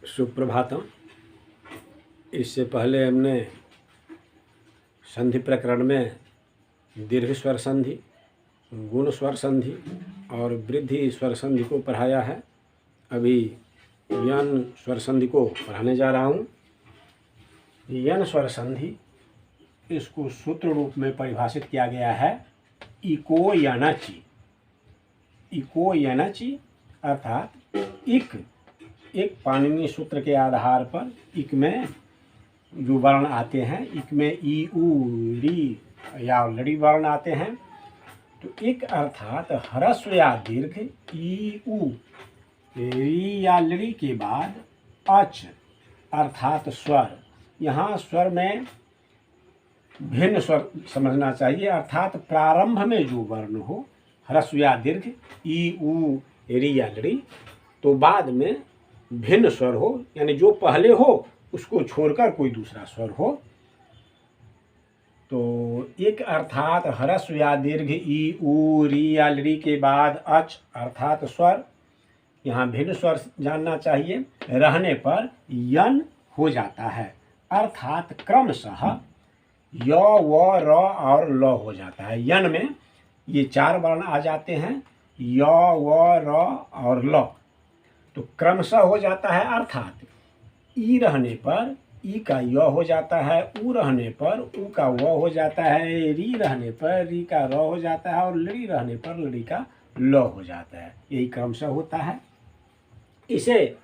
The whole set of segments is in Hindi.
सुप्रभातम। इससे पहले हमने संधि प्रकरण में दीर्घ स्वर संधि, गुण स्वर संधि और वृद्धि स्वर संधि को पढ़ाया है। अभी यन स्वर संधि को पढ़ाने जा रहा हूँ। यन स्वर संधि, इसको सूत्र रूप में परिभाषित किया गया है इको यनचि। इको यनचि अर्थात एक पाणिनि सूत्र के आधार पर इक में जो वर्ण आते हैं, इक में ई उ री या लड़ी वर्ण आते हैं। तो इक अर्थात ह्रस्व या दीर्घ ई उ री या लड़ी के बाद अच अर्थात स्वर। यहाँ स्वर में भिन्न स्वर समझना चाहिए, अर्थात प्रारंभ में जो वर्ण हो ह्रस्व या दीर्घ ई उ री या लड़ी, तो बाद में भिन्न स्वर हो, यानी जो पहले हो उसको छोड़कर कोई दूसरा स्वर हो। तो एक अर्थात ह्रस्व या दीर्घ ई उ री या लड़ी के बाद अच अर्थात स्वर, यहाँ भिन्न स्वर जानना चाहिए, रहने पर यन हो जाता है, अर्थात क्रमशः य व र और ल हो जाता है। यन में ये चार वर्ण आ जाते हैं, य व र और ल, तो क्रमशः हो जाता है, अर्थात ई रहने पर ई का य हो जाता है, उ रहने पर उ का व हो जाता है, री रहने पर री का र हो जाता है और लड़ी रहने पर लड़ी का ल हो जाता है। यही क्रमशः होता है। इसे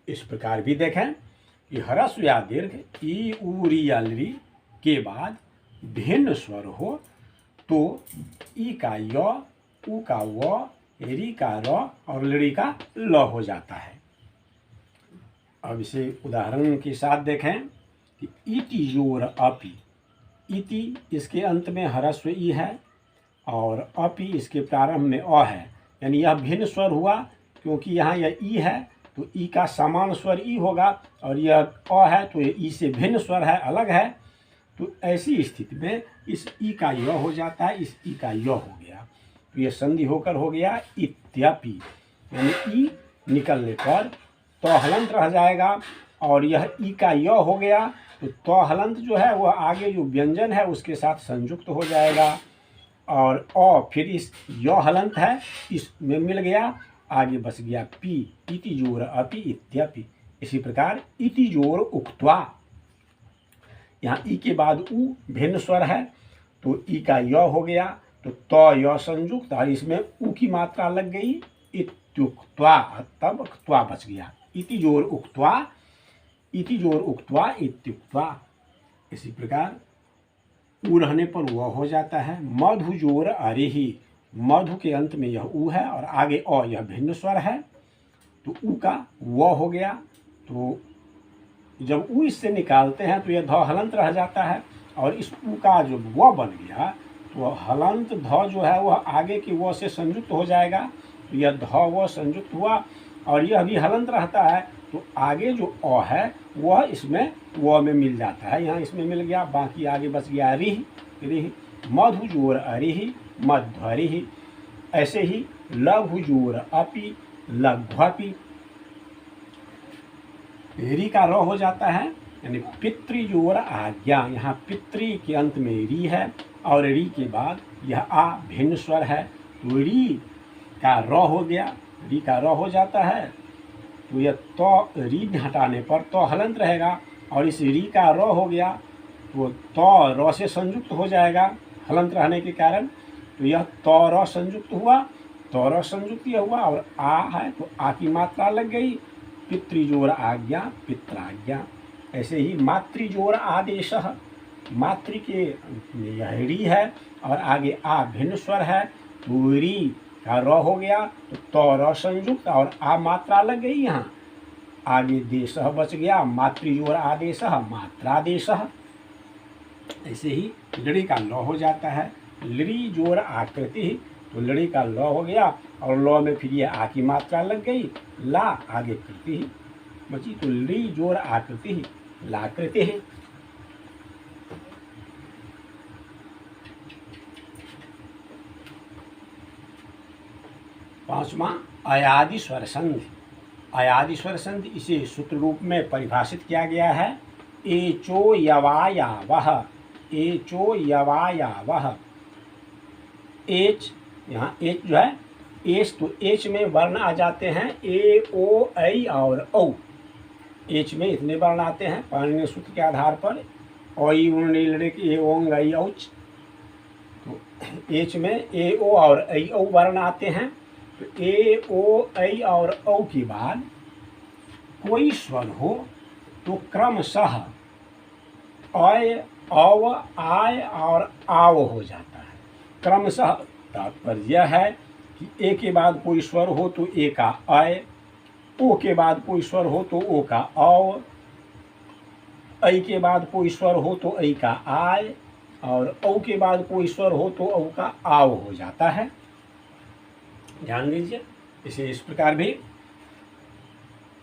इस प्रकार भी देखें कि ह्रस्व या दीर्घ ई उ री या लड़ी के बाद भिन्न स्वर हो तो ई का य, उ का व, री का र और लड़ी का ल हो जाता है। अब इसे उदाहरण के साथ देखें कि इति योर अपि। इति इसके अंत में ह्रस्व ई है और अपि इसके प्रारंभ में अ है, यानी यह भिन्न स्वर हुआ क्योंकि यहाँ यह ई है तो ई का समान स्वर ई होगा और यह अ है तो ये ई से भिन्न स्वर है, अलग है। तो ऐसी स्थिति में इस ई का य हो जाता है, इस ई का य हो गया, तो यह संधि होकर हो गया इत्यपि, यानी ई निकलने पर तो हलंत रह जाएगा और यह ई का य हो गया तो हलंत जो है वह आगे जो व्यंजन है उसके साथ संयुक्त हो जाएगा और अ फिर इस य हलंत है इसमें मिल गया, आगे बच गया पी, इति जोर अपि इत्यपि। इसी प्रकार इति जोर उक्त्वा, यहाँ ई के बाद उ भिन्न स्वर है तो ई का य हो गया तो य संयुक्त और इसमें उ की मात्रा लग गई इत्युक्त्वा, तब क्त्वा बच गया। इति जोर उक्त्वा, इति जोर उक्त्वा इत्युक्त्वा। इसी प्रकार उ रहने पर वह हो जाता है। मधु जोर अरिहि, मधु के अंत में यह उ है और आगे अ, यह भिन्न स्वर है तो उ का व हो गया। तो जब उ इससे निकालते हैं तो यह ध हलंत रह जाता है और इस उ का जो व बन गया तो हलंत ध जो है वह आगे के व से संयुक्त हो जाएगा, तो यह ध व संयुक्त हुआ और यह भी हलंत रहता है तो आगे जो अ है वह इसमें व में मिल जाता है, यहाँ इसमें मिल गया, बाकी आगे बच गया रिह। रिह मधु जोर अरिहि मध्वरिहि। ऐसे ही लघु जोर अपि लघ्वपि, री का र हो जाता है, यानी पितृजोर आज्ञा। यहाँ पितृ के अंत में री है और री के बाद यह आ भिन्न स्वर है तो री का र हो गया, री का र हो जाता है तो यह तो री हटाने पर तो हलंत रहेगा और इस री का र हो गया तो र से संयुक्त हो जाएगा हलंत रहने के कारण, तो यह तो र संयुक्त हुआ, तो र संयुक्त यह हुआ और आ है तो आ की मात्रा लग गई, पितृजोर आज्ञा पित्राज्ञा। ऐसे ही मातृजोर आदेश, मातृ के यह री है और आगे आ भिन्न स्वर है तो री का र हो गया तो र संयुक्त और आ मात्रा लग गई, यहाँ आगे देश बच गया, मातृजोर आदेश मात्रादेश। ऐसे ही लड़ी का ल हो जाता है, लड़ी जोर आकृति, तो लड़ी का ल हो गया और ल में फिर ये आ की मात्रा लग गई, ला आगे कृति बची तो लड़ी जोर आकृति लाकृति है। 5वां अयादि स्वर संधि। अयादि स्वर संधि इसे सूत्र रूप में परिभाषित किया गया है। एचो यवायावह, एचो यवायावह। एच, यहाँ एच जो है एच, तो एच में वर्ण आ जाते हैं ए ओ ऐ और औ। एच में इतने वर्ण आते हैं पाणिनीय सूत्र के आधार पर, ओई उण नील ऋक ए ओंग ऐ औच। तो एच में ए ओ और ऐ औ वर्ण आते हैं। तो ए ओ ऐ और औ के बाद कोई स्वर हो तो क्रमशः अय औ आय और आव हो जाता है। क्रमशः तात्पर्य यह है कि ए के बाद कोई स्वर हो तो ए का अय, ओ के बाद कोई स्वर हो तो ओ का औ, ऐ के बाद कोई स्वर हो तो ऐ का आय, और औ के बाद कोई स्वर हो तो औ का आव हो जाता है। ध्यान दीजिए। इसे इस प्रकार भी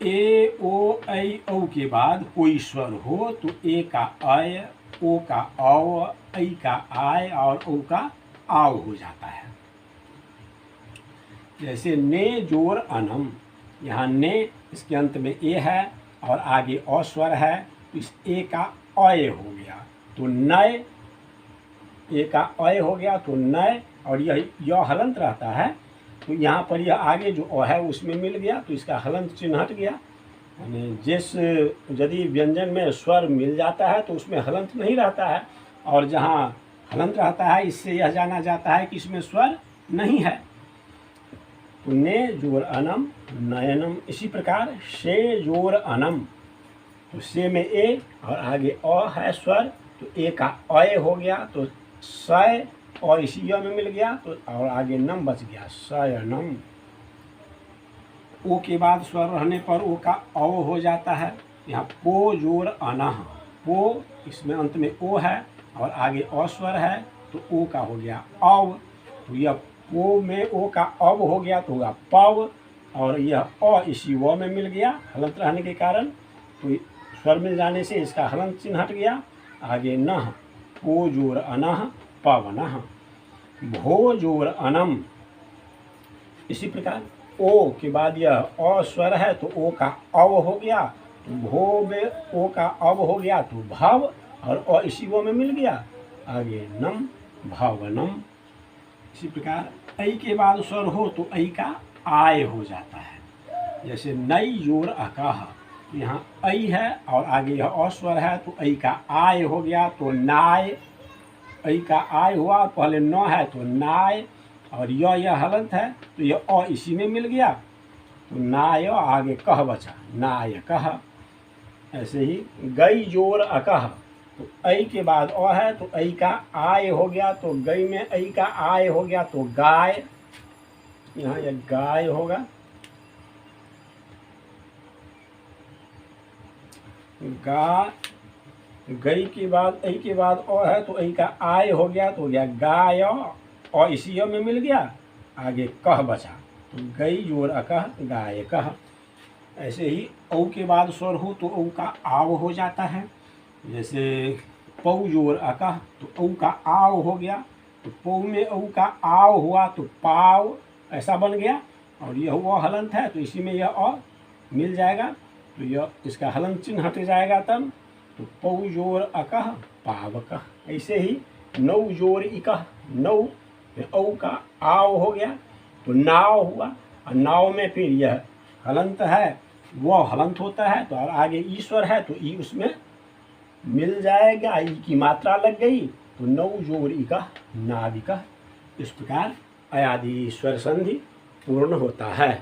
ए ओ ऐ औ के बाद कोई स्वर हो तो ए का अय, ओ का औ, ऐ का आय और औ का आव हो जाता है। जैसे ने जोर अनम, यहाँ ने इसके अंत में ए है और आगे अ स्वर है, तो इस ए का अय हो गया तो नय, ए का अय हो गया तो नय, और यह हलंत रहता है तो यहाँ पर यह आगे जो अ है उसमें मिल गया तो इसका हलंत चिन्ह हट गया। यानी जिस यदि व्यंजन में स्वर मिल जाता है तो उसमें हलंत नहीं रहता है, और जहाँ हलंत रहता है इससे यह जाना जाता है कि इसमें स्वर नहीं है। तो ने जोर अनम नयनम। इसी प्रकार से जोर अनम, तो से में ए और आगे अ है स्वर तो ए का अय हो गया तो सय, और इसी य में मिल गया तो और आगे नम बच गया सयनम। ओ के बाद स्वर रहने पर ओ का औ हो जाता है। यहाँ पो जोर अनह, पो इसमें अंत में ओ है और आगे अ स्वर है तो ओ का हो गया औ, तो यह पो में ओ का अब हो गया तो होगा पव, और यह अ इसी व में मिल गया हलंत रहने के कारण, तो स्वर मिल जाने से इसका हलंत चिन्ह हट गया। आगे नह, पो जोर अनह पवनह। भो जोर अनम, इसी प्रकार ओ के बाद यह अ स्वर है तो ओ का अव हो गया, तो भो में ओ का अव हो गया तो भव, और अ इसी वो में मिल गया आगे नम भवनम। इसी प्रकार ऐ के बाद स्वर हो तो ऐ का आय हो जाता है। जैसे नई जोर अकह, तो यहाँ ऐ है और आगे यह अ स्वर है तो ऐ का आय हो गया तो नाय, ऐ का आय हुआ, पहले न है तो नाय, और यह हलंत है तो यह अ इसी में मिल गया तो नाय, आगे कह बचा नाय कह। ऐसे ही गई जोर अकह, तो ऐ के बाद अ है तो ऐ का आय हो गया तो गई में ऐ का आय हो गया तो गाय, यहाँ यह गाय होगा। गा, गई के बाद ऐ के बाद अ है तो ऐ का आय हो गया तो हो गया गाय, और इसी में मिल गया आगे कह बचा तो गई जोर अकह गाय कह। ऐसे ही औ के बाद स्वर हो तो औ का आव हो जाता है। जैसे पौ जोर अकह, तो औ का आव हो गया, तो पौ में औ का आव हुआ तो पाव ऐसा बन गया, और यह हुआ हलंत है तो इसी में यह अ मिल जाएगा तो यह इसका हलंत चिन्ह हट जाएगा तब, तो पौ जोर अकह पावकह। ऐसे ही नौ जोर इकह, नौ में औ का आव हो गया तो नाव हुआ, और नाव में फिर यह हलंत है वह हलंत होता है तो और आगे ईश्वर है तो ई उसमें मिल जाएगा, ई की मात्रा लग गई तो नौ जोर इकह नाविकह। इस प्रकार अयादि स्वर संधि पूर्ण होता है।